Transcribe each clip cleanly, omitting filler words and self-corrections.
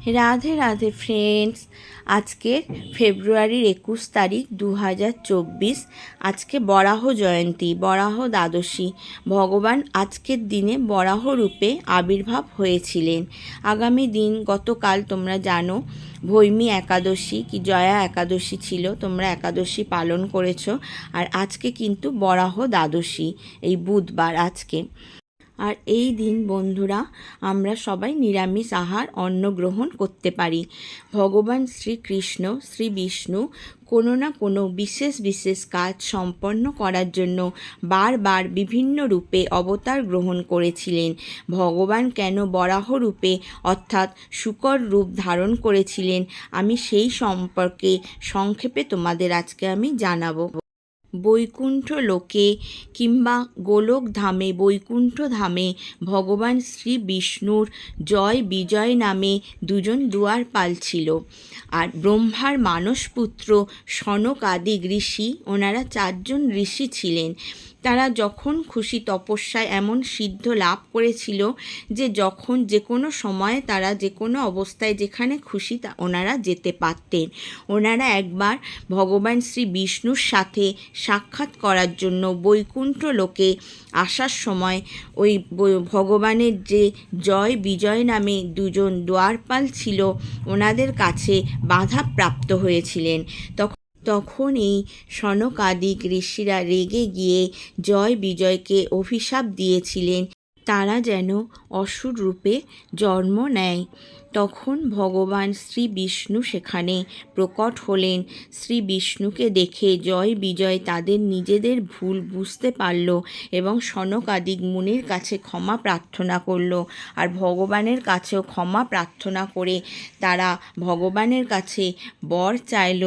Radhe Radhe friends. আজকে ফেব্রুয়ারির 21 তারিখ 2024। আজকে বরাহ জয়ন্তী, বরাহ দ্বাদশী। ভগবান আজকের দিনে বরাহ রূপে আবির্ভাব হয়েছিলেন। আগামী দিন গতকাল তোমরা জানো ভৈমী একাদশী কি জয়া একাদশী ছিল, তোমরা একাদশী পালন করেছো। আর আজকে কিন্তু বরাহ দ্বাদশী, এই বুধবার আজকে। আর এই দিন বন্ধুরা আমরা সবাই নিরামিষ আহার অন্ন গ্রহণ করতে পারি। ভগবান শ্রীকৃষ্ণ শ্রী বিষ্ণু কোনো না কোনো বিশেষ বিশেষ কাজ সম্পন্ন করার জন্য বারবার বিভিন্ন রূপে অবতার গ্রহণ করেছিলেন। ভগবান কেন বরাহ রূপে অর্থাৎ শূকর রূপ ধারণ করেছিলেন, আমি সেই সম্পর্কে সংক্ষেপে তোমাদের আজকে আমি জানাবো। বৈকুণ্ঠ লোকে কিংবা গোলক ধামে, বৈকুণ্ঠ ধামে ভগবান শ্রী বিষ্ণুর জয় বিজয় নামে দুজন দুয়ারপাল ছিল। আর ব্রহ্মার মানসপুত্র সনকাদিক ঋষি, ওনারা 4জন ঋষি ছিলেন। তারা যখন খুশি তপস্যায় এমন সিদ্ধ লাভ করেছিল যে যখন যে কোনো সময়ে তারা যে কোনো অবস্থায় যেখানে খুশি ওনারা যেতে পারতেন। ওনারা একবার ভগবান শ্রী বিষ্ণুর সাথে সাক্ষাৎ করার জন্য বৈকুণ্ঠ লোকে আসার সময় ওই ভগবানের যে জয় বিজয় নামে দুজন দ্বারপাল ছিল ওনাদের কাছে বাধাপ্রাপ্ত হয়েছিলেন। তখন এই সনকাদিক ঋষিরা রেগে গিয়ে জয় বিজয়কে অভিশাপ দিয়েছিলেন তারা যেন অসুর রূপে জন্ম নেয়। তখন ভগবান শ্রী বিষ্ণু সেখানে প্রকট হলেন। শ্রী বিষ্ণুকে দেখে জয় বিজয় তাদের নিজেদের ভুল বুঝতে পারল এবং সনকাদিক মুনির কাছে ক্ষমা প্রার্থনা করল। আর ভগবানের কাছেও ক্ষমা প্রার্থনা করে তারা ভগবানের কাছে বর চাইল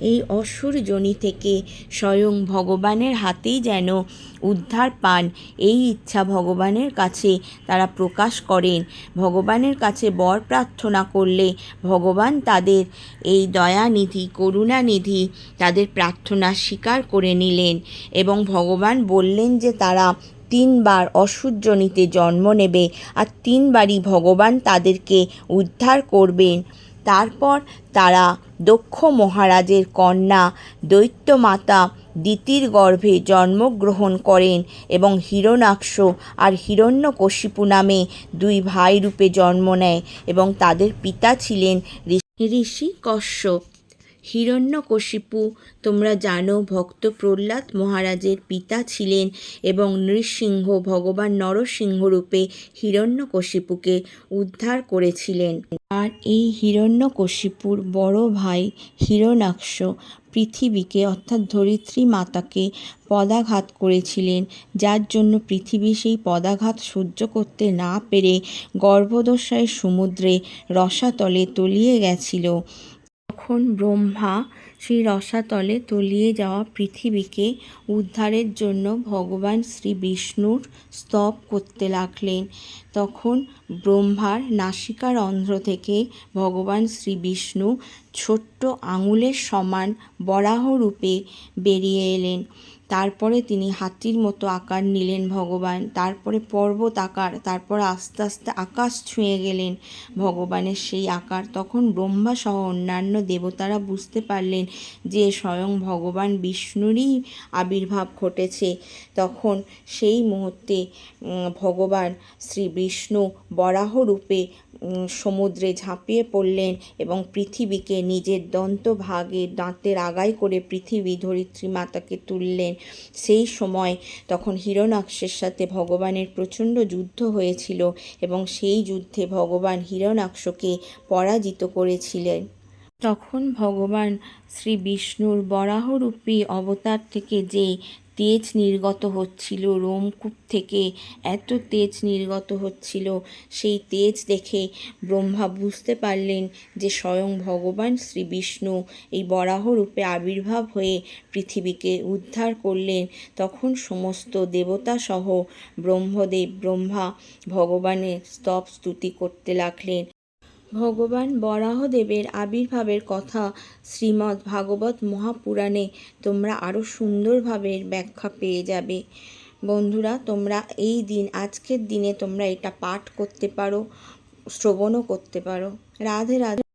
এই অসুর যোনি থেকে স্বয়ং ভগবানের হাতেই যেন উদ্ধার পান, এই ইচ্ছা ভগবানের কাছে তারা প্রকাশ করেন। ভগবানের কাছে বর প্রার্থনা করলে ভগবান তাদের এই দয়ানিধি করুণানিধি তাদের প্রার্থনা স্বীকার করে নিলেন এবং ভগবান বললেন যে তারা 3বার অসুরজনিতে জন্ম নেবে আর 3বারই ভগবান তাদেরকে উদ্ধার করবেন। তারপর তারা দক্ষ মহারাজের কন্যা দৈত্যমাতা দিতির গর্ভে জন্মগ্রহণ করেন এবং হিরণ্যাক্ষ আর হিরণ্যকশিপু নামে 2 ভাই রূপে জন্ম নেয় এবং তাদের পিতা ছিলেন ঋষি কশ্যপ। হিরণ্যকশিপু তোমরা জানো ভক্ত প্রহ্লাদ মহারাজের পিতা ছিলেন এবং নৃসিংহ ভগবান নরসিংহ রূপে হিরণ্যকশিপুকে উদ্ধার করেছিলেন। আর এই হিরণ্যকশিপুর বড় ভাই হিরণ্যাক্ষ পৃথিবীকে অর্থাৎ ধরিত্রী মাতাকে পদাঘাত করেছিলেন, যার জন্য পৃথিবী সেই পদাঘাত সহ্য করতে না পেরে গর্ভদশায় সমুদ্রে রসাতলে তলিয়ে গেছিল। তখন ব্রহ্মা সেই রসাতলে তলিয়ে যাওয়া পৃথিবীকে উদ্ধারের জন্য ভগবান শ্রী বিষ্ণুর স্তব করতে লাগলেন। তখন ব্রহ্মার নাসিকারন্ধ্র থেকে ভগবান শ্রী বিষ্ণু ছোট্ট আঙুলের সমান বরাহ রূপে বেরিয়ে এলেন। তারপরে তিনি হাতির মতো আকার নিলেন ভগবান, তারপরে পর্বত আকার, তারপর আস্তে আস্তে আকাশ ছুঁয়ে গেলেন ভগবানের সেই আকার। তখন ব্রহ্মা সহ অন্যান্য দেবতারা বুঝতে পারলেন যে স্বয়ং ভগবান বিষ্ণুরই আবির্ভাব ঘটেছে। তখন সেই মুহূর্তে ভগবান শ্রী বিষ্ণু বরাহ রূপে সমুদ্রে ঝাঁপিয়ে পড়লেন এবং পৃথিবীকে নিজের দন্তভাগে দাঁতের আগায় করে পৃথিবী ধরিত্রী মাতাকে তুললেন। সেই সময় তখন হিরণ্যাক্ষের সাথে ভগবানের প্রচণ্ড যুদ্ধ হয়েছিল এবং সেই যুদ্ধে ভগবান হিরণ্যাক্ষকে পরাজিত করেছিলেন। তখন ভগবান শ্রী বিষ্ণুর বরাহরূপী অবতার থেকে যে তেজ নির্গত হচ্ছিল, রোমকূপ থেকে এত তেজ নির্গত হচ্ছিল, সেই তেজ দেখে ব্রহ্মা বুঝতে পারলেন যে স্বয়ং ভগবান শ্রী বিষ্ণু এই বরাহরূপে আবির্ভাব হয়ে পৃথিবীকে উদ্ধার করলেন। তখন সমস্ত দেবতা সহ ব্রহ্মদেব ব্রহ্মা ভগবানের স্তব স্তুতি করতে লাগলেন। ভগবান বরাহদেবের আবির্ভাবের কথা শ্রীমদ্ ভাগবত মহাপুরাণে তোমরা আরও সুন্দরভাবে ব্যাখ্যা পেয়ে যাবে। বন্ধুরা, তোমরা এই দিন আজকের দিনে তোমরা এটা পাঠ করতে পারো। শ্রবণও করতে পারো। রাধে রাধে।